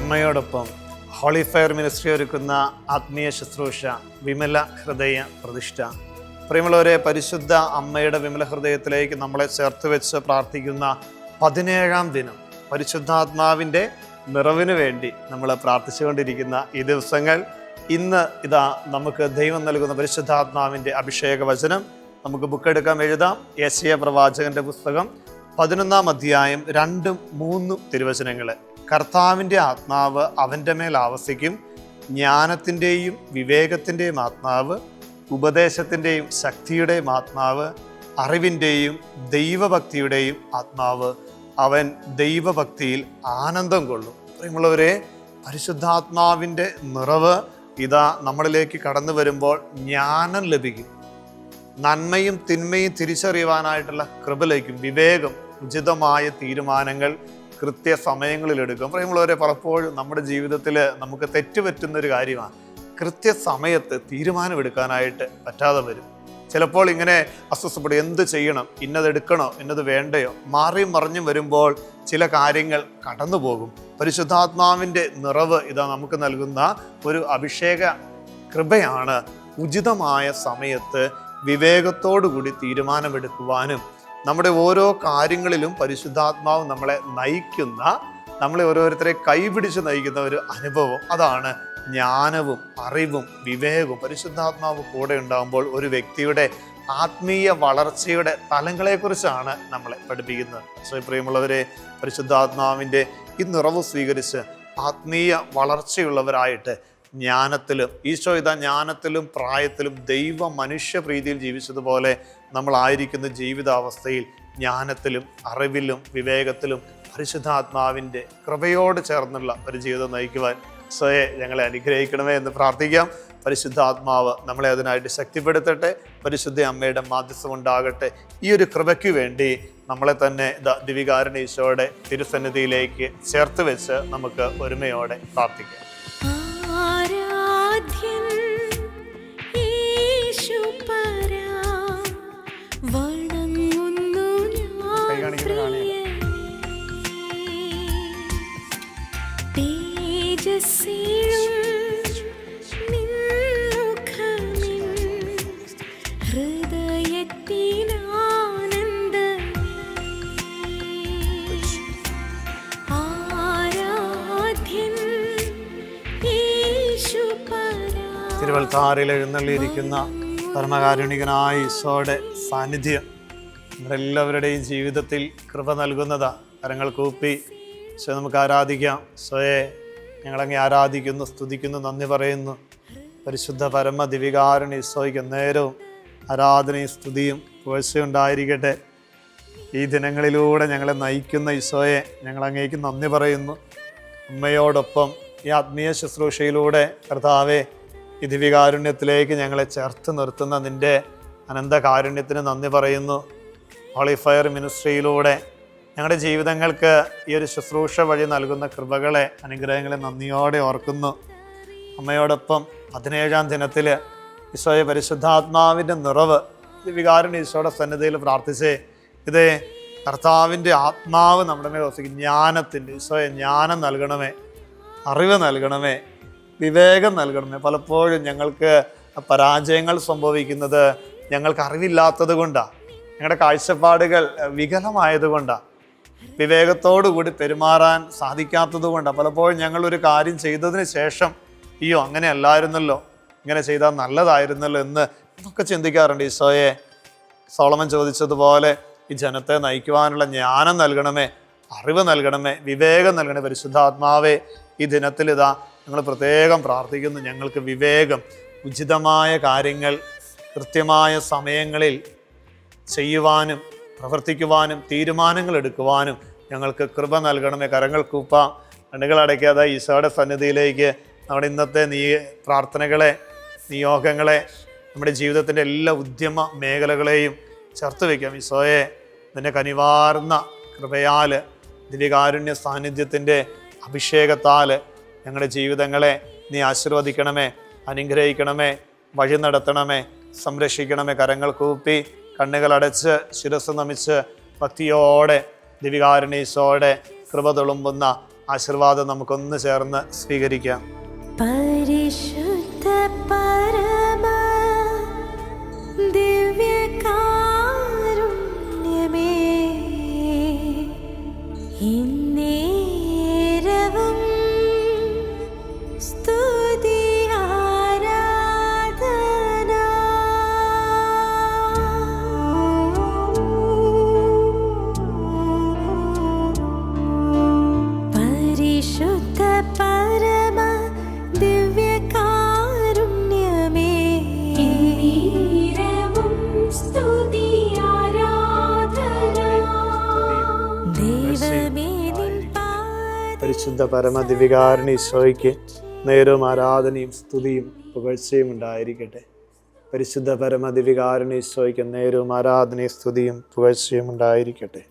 അമ്മയോടൊപ്പം holy fire ministry ഒരുക്കുന്ന ആത്മീയ ശുശ്രൂഷ വിമല ഹൃദയ പ്രതിഷ്ഠ. പ്രിയമുള്ളവരെ, പരിശുദ്ധ അമ്മയുടെ വിമല ഹൃദയത്തിലേക്ക് നമ്മളെ ചേർത്ത് വെച്ച് പ്രാർത്ഥിക്കുന്ന 17-ാം ദിനം, പരിശുദ്ധാത്മാവിൻ്റെ നിറവിന് വേണ്ടി നമ്മൾ പ്രാർത്ഥിച്ചുകൊണ്ടിരിക്കുന്ന ഈ ദിവസങ്ങൾ, ഇന്ന് ഇതാ നമുക്ക് ദൈവം നൽകുന്ന പരിശുദ്ധാത്മാവിൻ്റെ അഭിഷേക വചനം നമുക്ക് ബുക്കെടുക്കാം, എഴുതാം. യെശയ്യാ പ്രവാചകന്റെ പുസ്തകം 11-ാം അധ്യായം 2-3 തിരുവചനങ്ങൾ. കർത്താവിൻ്റെ ആത്മാവ് അവൻ്റെ മേൽ ആവസിക്കും, ജ്ഞാനത്തിൻ്റെയും വിവേകത്തിൻ്റെയും ആത്മാവ്, ഉപദേശത്തിൻ്റെയും ശക്തിയുടെയും ആത്മാവ്, അറിവിൻ്റെയും ദൈവഭക്തിയുടെയും ആത്മാവ്. അവൻ ദൈവഭക്തിയിൽ ആനന്ദം കൊള്ളും. പ്രിയമുള്ളവരെ, പരിശുദ്ധാത്മാവിൻ്റെ നിറവ് ഇതാ നമ്മളിലേക്ക് കടന്നു വരുമ്പോൾ ജ്ഞാനം ലഭിക്കും, നന്മയും തിന്മയും തിരിച്ചറിയുവാനായിട്ടുള്ള കൃപ ലഭിക്കും, വിവേകം, ഉചിതമായ തീരുമാനങ്ങൾ കൃത്യസമയങ്ങളിലെടുക്കും. പ്രിയമുള്ളവരെ, പലപ്പോഴും നമ്മുടെ ജീവിതത്തിൽ നമുക്ക് തെറ്റുപറ്റുന്നൊരു കാര്യമാണ് കൃത്യസമയത്ത് തീരുമാനമെടുക്കാനായിട്ട് പറ്റാതെ വരും. ചിലപ്പോൾ ഇങ്ങനെ അസ്വസ്ഥപ്പെടും, എന്ത് ചെയ്യണം, ഇന്നതെടുക്കണോ, ഇന്നത് വേണ്ടയോ, മാറിയും മറിഞ്ഞും വരുമ്പോൾ ചില കാര്യങ്ങൾ കടന്നു പോകും. പരിശുദ്ധാത്മാവിൻ്റെ നിറവ് ഇതാ നമുക്ക് നൽകുന്ന ഒരു അഭിഷേക കൃപയാണ്. ഉചിതമായ സമയത്ത് വിവേകത്തോടുകൂടി തീരുമാനമെടുക്കുവാനും നമ്മുടെ ഓരോ കാര്യങ്ങളിലും പരിശുദ്ധാത്മാവ് നമ്മളെ നയിക്കുന്ന, നമ്മളെ ഓരോരുത്തരെ കൈപിടിച്ച് നയിക്കുന്ന ഒരു അനുഭവം. അതാണ് ജ്ഞാനവും അറിവും വിവേകവും. പരിശുദ്ധാത്മാവ് കൂടെ ഉണ്ടാകുമ്പോൾ ഒരു വ്യക്തിയുടെ ആത്മീയ വളർച്ചയുടെ തലങ്ങളെക്കുറിച്ചാണ് നമ്മളെ പഠിപ്പിക്കുന്നത്. പ്രിയമുള്ളവരെ, പരിശുദ്ധാത്മാവിൻ്റെ ഈ നിറവ് സ്വീകരിച്ച് ആത്മീയ വളർച്ചയുള്ളവരായിട്ട് ജ്ഞാനത്തിലും, ഈശോ ഇതാ ജ്ഞാനത്തിലും പ്രായത്തിലും ദൈവ മനുഷ്യ പ്രീതിയിൽ ജീവിച്ചതുപോലെ നമ്മളായിരിക്കുന്ന ജീവിതാവസ്ഥയിൽ ജ്ഞാനത്തിലും അറിവിലും വിവേകത്തിലും പരിശുദ്ധാത്മാവിൻ്റെ കൃപയോട് ചേർന്നുള്ള ഒരു ജീവിതം നയിക്കുവാൻ ഈശോയെ ഞങ്ങളെ അനുഗ്രഹിക്കണമേ എന്ന് പ്രാർത്ഥിക്കാം. പരിശുദ്ധാത്മാവ് നമ്മളെ അതിനായിട്ട് ശക്തിപ്പെടുത്തട്ടെ. പരിശുദ്ധ അമ്മയുടെ മാധ്യസ്ഥം ഉണ്ടാകട്ടെ. ഈ ഒരു കൃപയ്ക്ക് വേണ്ടി നമ്മളെ തന്നെ ദിവികാരുണ്യ ഈശോയുടെ തിരുസന്നിധിയിലേക്ക് ചേർത്ത് വെച്ച് നമുക്ക് ഒരുമയോടെ പ്രാർത്ഥിക്കാം. തിരുവൽത്താറിൽ എഴുന്നള്ളിയിരിക്കുന്ന പരമകാരുണികനായ ഈശോയുടെ സാന്നിധ്യം നമ്മുടെ എല്ലാവരുടെയും ജീവിതത്തിൽ കൃപ നൽകുന്നതാ. കരങ്ങൾ കൂപ്പി ഈശോ നമുക്ക് ആരാധിക്കാം. ഈശോയെ ഞങ്ങളങ്ങെ ആരാധിക്കുന്നു, സ്തുതിക്കുന്നു, നന്ദി പറയുന്നു. പരിശുദ്ധ പരമ ദിവികാരുണ്യ ഈശോയ്ക്ക് നേരവും ആരാധനയും സ്തുതിയും പുകഴ്ചയുണ്ടായിരിക്കട്ടെ. ഈ ദിനങ്ങളിലൂടെ ഞങ്ങളെ നയിക്കുന്ന ഈശോയെ ഞങ്ങളങ്ങേക്ക് നന്ദി പറയുന്നു. അമ്മയോടൊപ്പം ഈ ആത്മീയ ശുശ്രൂഷയിലൂടെ കർത്താവെ ഈ ദിവികാരുണ്യത്തിലേക്ക് ഞങ്ങളെ ചേർത്ത് നിർത്തുന്ന നിൻ്റെ അനന്ത കാരുണ്യത്തിന് നന്ദി പറയുന്നു. ഹോളി ഫയർ മിനിസ്ട്രിയിലൂടെ ഞങ്ങളുടെ ജീവിതങ്ങൾക്ക് ഈ ഒരു ശുശ്രൂഷ വഴി നൽകുന്ന കൃപകളെ, അനുഗ്രഹങ്ങളെ നന്ദിയോടെ ഓർക്കുന്നു. അമ്മയോടൊപ്പം 17-ാം ദിനത്തിൽ ഈശോയെ പരിശുദ്ധാത്മാവിൻ്റെ നിറവ് ദിവികാരുണ്യ ഈശോയുടെ സന്നിധിയിൽ പ്രാർത്ഥിച്ചേ. ഇതേ കർത്താവിൻ്റെ ആത്മാവ് നമ്മുടെ മേൽ വസിക്കും. ജ്ഞാനത്തിൻ്റെ ഈശോയെ ജ്ഞാനം നൽകണമേ, അറിവ് നൽകണമേ, വിവേകം നൽകണമേ. പലപ്പോഴും ഞങ്ങൾക്ക് പരാജയങ്ങൾ സംഭവിക്കുന്നത് ഞങ്ങൾക്ക് അറിവില്ലാത്തത് കൊണ്ടാണ്, ഞങ്ങളുടെ കാഴ്ചപ്പാടുകൾ വികലമായതുകൊണ്ടാണ്, വിവേകത്തോടുകൂടി പെരുമാറാൻ സാധിക്കാത്തത് കൊണ്ടാണ്. പലപ്പോഴും ഞങ്ങളൊരു കാര്യം ചെയ്തതിന് ശേഷം അയ്യോ അങ്ങനെ അല്ലായിരുന്നല്ലോ, ഇങ്ങനെ ചെയ്താൽ നല്ലതായിരുന്നല്ലോ എന്നൊക്കെ ചിന്തിക്കാറുണ്ട്. ഈശോയെ സോളമൻ ചോദിച്ചതുപോലെ ഈ ജനത്തെ നയിക്കുവാനുള്ള ജ്ഞാനം നൽകണമേ, അറിവ് നൽകണമേ, വിവേകം നൽകണമേ. പരിശുദ്ധാത്മാവേ, ഈ ദിനത്തിൽ ഇതാ ഞങ്ങൾ പ്രത്യേകം പ്രാർത്ഥിക്കുന്നു. ഞങ്ങൾക്ക് വിവേകം, ഉചിതമായ കാര്യങ്ങൾ കൃത്യമായ സമയങ്ങളിൽ ചെയ്യുവാനും പ്രവർത്തിക്കുവാനും തീരുമാനങ്ങൾ എടുക്കുവാനും ഞങ്ങൾക്ക് കൃപ നൽകണമേ. കരങ്ങൾ കൂപ്പാം, കണ്ണുകൾ അടയ്ക്കാതെ ഈശോയുടെ സന്നിധിയിലേക്ക് നമ്മുടെ ഇന്നത്തെ പ്രാർത്ഥനകളെ, നിയോഗങ്ങളെ, നമ്മുടെ ജീവിതത്തിൻ്റെ എല്ലാ ഉദ്യമ മേഖലകളെയും ചേർത്ത് വയ്ക്കാം. ഈശോയെ നിന്റെ കനിവാർന്ന കൃപയാൽ, ദിവികാരുണ്യ സാന്നിധ്യത്തിൻ്റെ അഭിഷേകത്താൽ ഞങ്ങളുടെ ജീവിതങ്ങളെ നീ ആശീർവദിക്കണമേ, അനുഗ്രഹിക്കണമേ, വഴി നടത്തണമേ, സംരക്ഷിക്കണമേ. കരങ്ങൾ കൂപ്പി കണ്ണുകൾ അടച്ച് ശിരസ് നമിച്ച് ഭക്തിയോടെ ദിവികാരുണ്യ ഈശോയുടെ കൃപ തുളുമ്പുന്ന ആശീർവാദം നമുക്കൊന്ന് ചേർന്ന് സ്വീകരിക്കാം. പരിശുദ്ധ പരമ ദിവ്യകാരുണ്യമേ, ഇന്നേരവും സ്തുതി ആരാധന. പരിശുദ്ധ പരമ ദിവ്യകാരുണ്യമേ, ഇന്നേരവും സ്തുതി ആരാധന. ദൈവമേ നിൻ പരിശുദ്ധ പരമ ദിവ്യകാരുണ്യ ഈശോയ്ക്ക് നേരവും ആരാധനയും സ്തുതിയും പുകഴ്ചയും ഉണ്ടായിരിക്കട്ടെ. പരിശുദ്ധ പരമ ദിവ്യകാരുണ്യ ഈശോയ്ക്ക് നേരവും ആരാധനയും സ്തുതിയും പുകഴ്ചയും ഉണ്ടായിരിക്കട്ടെ.